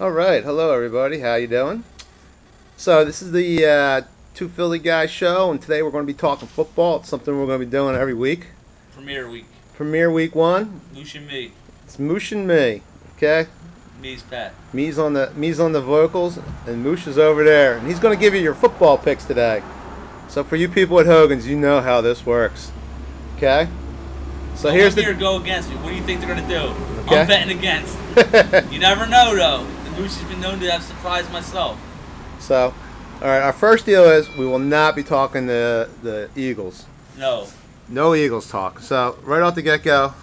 All right, hello everybody. How you doing? So this is the Two Philly Guys show, and today we're going to be talking football. It's something we're going to be doing every week. Premiere week. Premiere week one. Moosh Me. It's Moosh and me. Okay. Me's Pat. Me's on the vocals, and Moosh is over there, and he's going to give you your football picks today. So for you people at Hogan's, you know how this works. Okay. So Don't here's let me or go against me. What do you think they're going to do? Okay. I'm betting against. You never know, though. The Moosh has been known to have surprised myself. So, all right, our first deal is we will not be talking the Eagles. No. No Eagles talk. So, right off the get-go,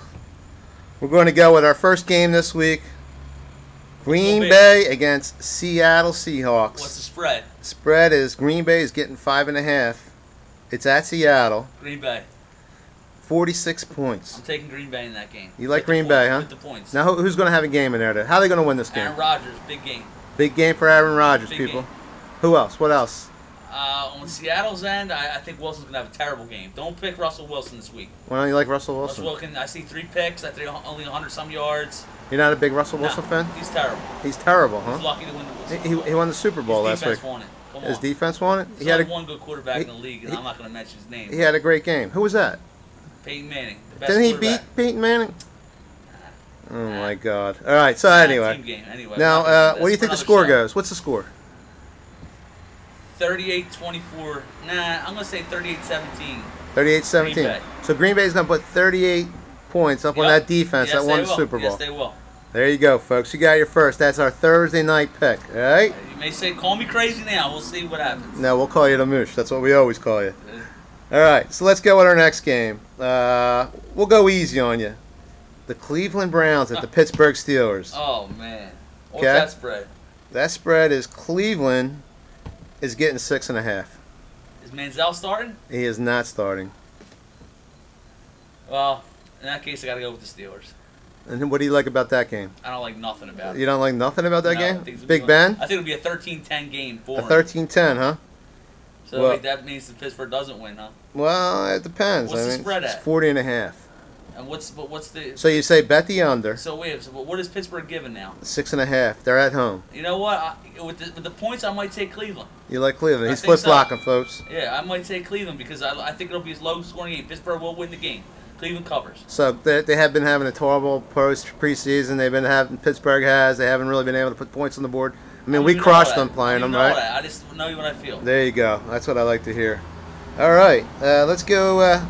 we're going to go with our first game this week. Green Bay against Seattle Seahawks. What's the spread? Spread is Green Bay is getting 5.5. It's at Seattle. Green Bay. 46 points. I'm taking Green Bay in that game. You like Green Bay, huh? With the points. Now, who's going to have a game in there? How are they going to win this game? Aaron Rodgers, big game. Big game for Aaron Rodgers, Big people. game. Who else? What else? On Seattle's end, I think Wilson's going to have a terrible game. Don't pick Russell Wilson this week. Why don't you like Russell Wilson? Russell Wilson, I see 3 picks. I think only 100-some yards. You're not a big Russell Wilson fan? He's terrible. He's terrible, huh? He's lucky to win the He won the Super Bowl last week. His defense won it. Come on. His defense won it? He had one good quarterback in the league, and I'm not going to mention his name. He had a great game. Who was that? Peyton Manning. The best Didn't he beat Peyton Manning? Oh, my God. All right, so anyway. Team game. Anyway. Now, what do you think the score goes? What's the score? 38-24. Nah, I'm going to say 38-17. 38-17. So Green Bay's going to put 38 points up on that defense that won the Super Bowl. Yes, they will. There you go, folks. You got your first. That's our Thursday night pick, all right? You may say, call me crazy now. We'll see what happens. No, we'll call you the Moosh. That's what we always call you. All right, so let's go with our next game. We'll go easy on you. The Cleveland Browns at the Pittsburgh Steelers. Oh, man. What's that spread? That spread is Cleveland is getting 6.5. Is Manziel starting? He is not starting. Well, in that case, I got to go with the Steelers. And what do you like about that game? I don't like nothing about it. You don't like nothing about that game? Big I Ben? think it'll be a 13-10 game for A 13-10, huh? So well, that means that Pittsburgh doesn't win, huh? Well, it depends. What's the spread at? It's 40.5. And what's the? So you say bet the under. So wait, so what is Pittsburgh giving now? 6.5. They're at home. You know what? With the points, I might take Cleveland. You like Cleveland? He's flip flocking, folks. Yeah, I might take Cleveland because I think it'll be a low scoring game. Pittsburgh will win the game. Cleveland covers. So they have been having a horrible preseason. They've been having Pittsburgh has. They haven't really been able to put points on the board. I mean, we crushed them playing them, right? I just know what I feel. There you go. That's what I like to hear. All right, let's go.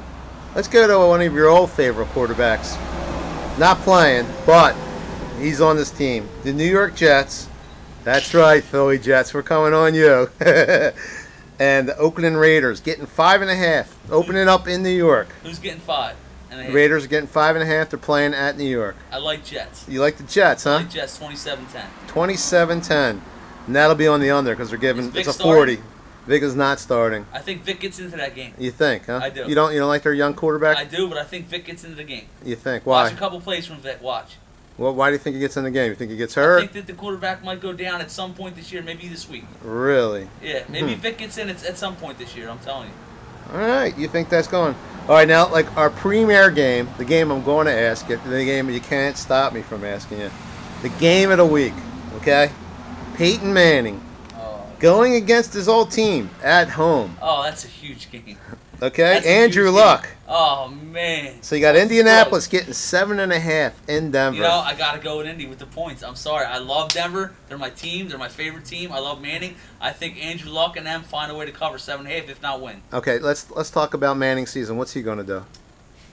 Let's go to one of your old favorite quarterbacks. Not playing, but he's on this team. The New York Jets. That's right, Philly Jets. We're coming on you. And the Oakland Raiders getting 5.5. Opening up in New York. Who's getting 5? The Raiders are getting 5.5. They're playing at New York. I like Jets. You like the Jets, huh? I like Jets 27-10. 27-10. And that'll be on the under because they're giving it's a 40. Vic is not starting. I think Vic gets into that game. You think, huh? I do. You don't like their young quarterback? I do, but I think Vic gets into the game. You think? Why? Watch a couple plays from Vic. Watch. Well, why do you think he gets in the game? You think he gets hurt? I think that the quarterback might go down at some point this year, maybe this week. Really? Yeah, maybe Vic gets in at some point this year, I'm telling you. All right, you think that's going. All right, now, like our premier game, the game I'm going to ask you, the game you can't stop me from asking you, the game of the week, okay? Peyton Manning going against his old team at home. Oh, that's a huge game. Okay, Andrew Luck. Oh, man. So you got Indianapolis getting 7.5 in Denver. You know, I got to go with Indy with the points. I'm sorry. I love Denver. They're my team. They're my favorite team. I love Manning. I think Andrew Luck and them find a way to cover 7.5, if not win. Okay, let's talk about Manning's season. What's he going to do?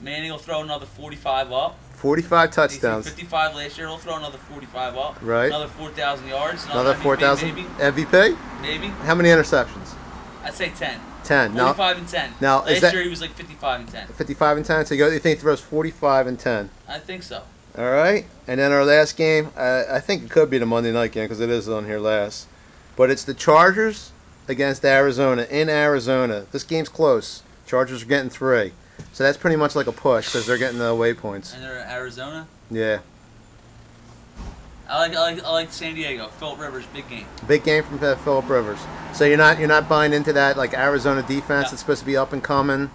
Manning will throw another 45 up. 45 touchdowns. 55 last year. He'll throw another 45 up. Right. Another 4,000 yards. Another 4,000? Maybe. MVP? Maybe. How many interceptions? I'd say 10. 10. 45 and 10. Now, last year he was like 55 and 10. 55 and 10? So you think he throws 45 and 10? I think so. All right. And then our last game, I think it could be the Monday night game because it is on here last. But it's the Chargers against Arizona in Arizona. This game's close. Chargers are getting 3. So that's pretty much like a push because they're getting the away points. And they're in Arizona? Yeah. I like San Diego. Philip Rivers, big game. Big game from Philip Rivers. So you're not buying into that like Arizona defense that's supposed to be up and coming.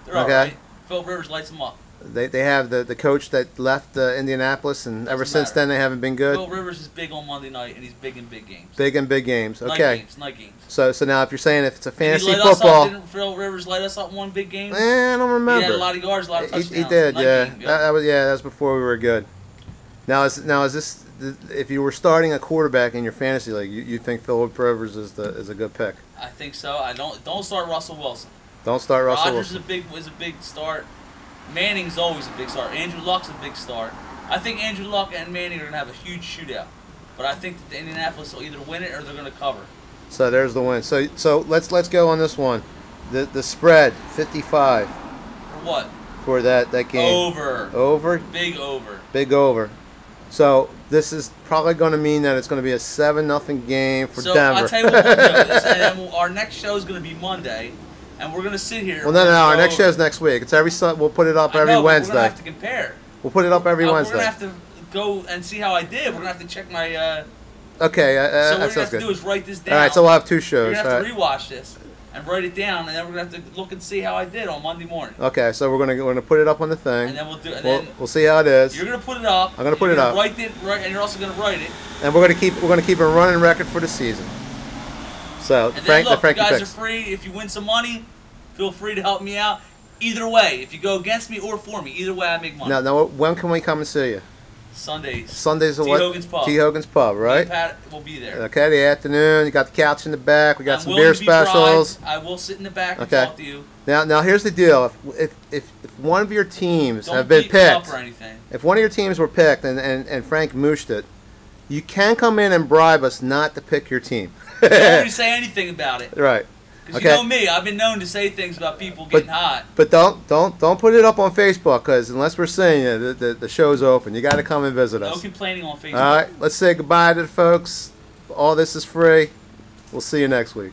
They're all right. Philip Rivers lights them up. They have the coach that left Indianapolis, and ever since then they haven't been good. Phil Rivers is big on Monday night, and he's big in big games. Big in big games. Okay. Night games. So now if you're saying if it's a fantasy Didn't football, Phil Rivers light us up one big game? I don't remember. He had a lot of yards, a lot of touchdowns. He did. Yeah. Game, That was before we were good. Now is this, if you were starting a quarterback in your fantasy league, you think Philip Rivers is a good pick? I think so. I don't start Russell Wilson. Don't start Russell Rodgers Wilson. is a big start. Manning's always a big start. Andrew Luck's a big start. I think Andrew Luck and Manning are gonna have a huge shootout. But I think that Indianapolis will either win it or they're gonna cover. So there's the win. So let's go on this one. The spread 55. For what? For that game. Over. Over. Big over. Big over. So this is probably going to mean that it's going to be a 7-0 game for Denver. So I'll tell you what we'll do. And then our next show is going to be Monday, and we're going to sit here. Well, no. Our next show is next week. It's every We'll put it up every Wednesday. We're going to have to compare. We'll put it up every Wednesday. We're going to have to go and see how I did. We're going to have to check my. Okay. So what we're going to have good. to do is write this down. All right. So we'll have 2 shows. We're going to have to rewatch this and write it down, and then we're going to have to look and see how I did on Monday morning. Okay. So we're going to put it up on the thing. And then we'll do. We'll see how it is. You're going to put it up. I'm going to put it up. Write it, and you're also going to write it. And we're going to keep a running record for the season. So and then look, Frankie you guys picks. are free. If you win some money, feel free to help me out. Either way, if you go against me or for me, either way I make money. Now, when can we come and see you? Sundays. Sundays at what? T. Hogan's Pub. T. Hogan's Pub, right? Pat will be there. Okay, the afternoon. You got the couch in the back. We got I'm some willing beer to be specials. bribed. I will sit in the back and Okay. talk to you. Now here's the deal. If one of your teams Don't have been beat me up picked, or anything. if one of your teams were picked and Frank mooshed it, you can come in and bribe us not to pick your team. Don't really say anything about it. Right. Because Okay. you know me, I've been known to say things about people getting hot. But don't put it up on Facebook, because unless we're seeing you, the show's open. You got to come and visit us. No complaining on Facebook. All right. Let's say goodbye to the folks. All this is free. We'll see you next week.